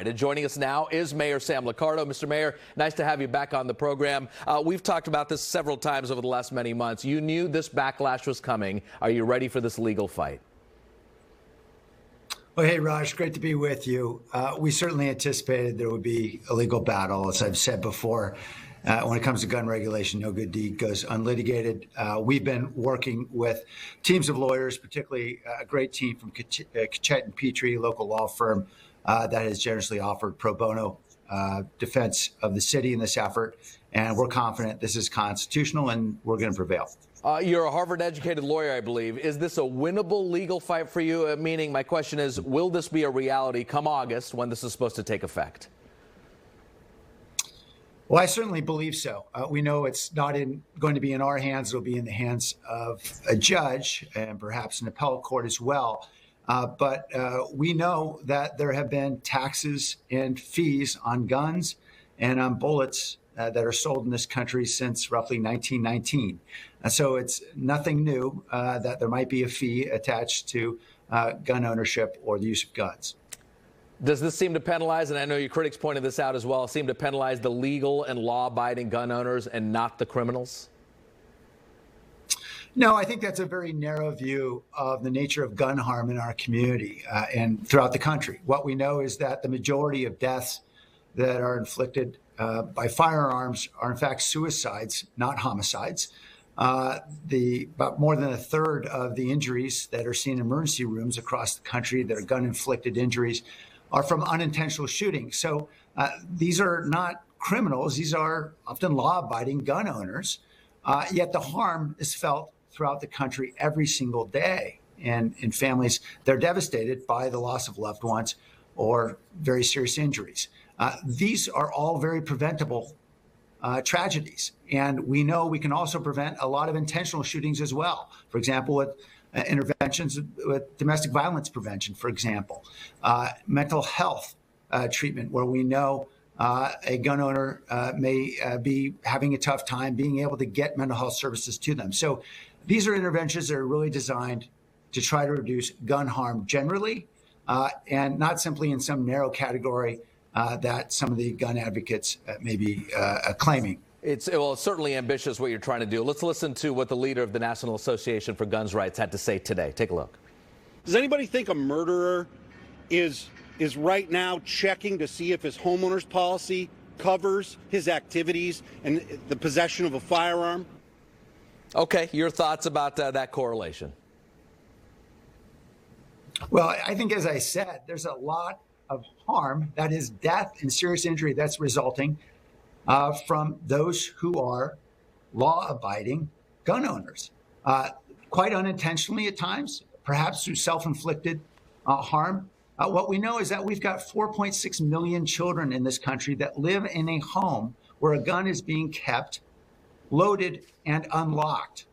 And joining us now is Mayor Sam Liccardo. Mr. Mayor, nice to have you back on the program. We've talked about this several times over the last many months. You knew this backlash was coming. Are you ready for this legal fight? Well, hey, Raj, great to be with you. We certainly anticipated there would be a legal battle. As I've said before, when it comes to gun regulation, no good deed goes unlitigated. We've been working with teams of lawyers, particularly a great team from Kachet and Petrie, local law firm, that has generously offered pro bono defense of the city in this effort. And we're confident this is constitutional and we're going to prevail. You're a Harvard-educated lawyer, I believe. Is this a winnable legal fight for you? Meaning, my question is, will this be a reality come August when this is supposed to take effect? Well, I certainly believe so. We know it's not going to be in our hands. It'll be in the hands of a judge and perhaps an appellate court as well. But we know that there have been taxes and fees on guns and on bullets that are sold in this country since roughly 1919. So it's nothing new that there might be a fee attached to gun ownership or the use of guns. Does this seem to penalize, and I know your critics pointed this out as well, seem to penalize the legal and law-abiding gun owners and not the criminals? No, I think that's a very narrow view of the nature of gun harm in our community and throughout the country. What we know is that the majority of deaths that are inflicted by firearms are in fact suicides, not homicides. About more than a third of the injuries that are seen in emergency rooms across the country that are gun-inflicted injuries are from unintentional shooting. So these are not criminals. These are often law-abiding gun owners. Yet the harm is felt throughout the country every single day. And in families, they're devastated by the loss of loved ones or very serious injuries. These are all very preventable tragedies. And we know we can also prevent a lot of intentional shootings as well. For example, with interventions with domestic violence prevention, for example, mental health treatment, where we know a gun owner may be having a tough time being able to get mental health services to them. So these are interventions that are really designed to try to reduce gun harm generally, and not simply in some narrow category that some of the gun advocates may be claiming. It's certainly ambitious what you're trying to do. Let's listen to what the leader of the National Association for Guns Rights had to say today. Take a look. Does anybody think a murderer is right now checking to see if his homeowner's policy covers his activities and the possession of a firearm? Okay, your thoughts about that correlation? Well, I think, as I said, there's a lot of harm, that is death and serious injury, that's resulting from those who are law-abiding gun owners, quite unintentionally at times, perhaps through self-inflicted harm. What we know is that we've got 4.6 million children in this country that live in a home where a gun is being kept, loaded, and unlocked.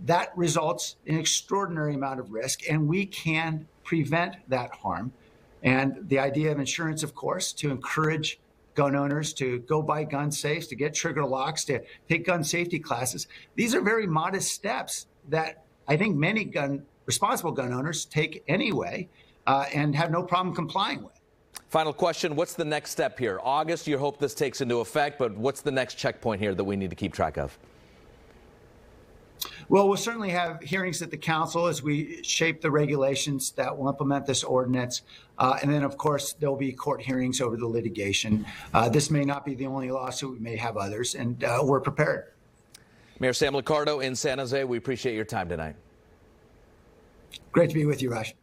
That results in an extraordinary amount of risk, and we can prevent that harm. And the idea of insurance, of course, to encourage gun owners to go buy gun safes, to get trigger locks, to take gun safety classes. These are very modest steps that I think many responsible gun owners take anyway and have no problem complying with. Final question, what's the next step here? August, you hope this takes into effect, but what's the next checkpoint here that we need to keep track of? Well, we'll certainly have hearings at the council as we shape the regulations that will implement this ordinance. And then, of course, there'll be court hearings over the litigation. This may not be the only lawsuit. We may have others, and we're prepared. Mayor Sam Liccardo in San Jose, we appreciate your time tonight. Great to be with you, Raj.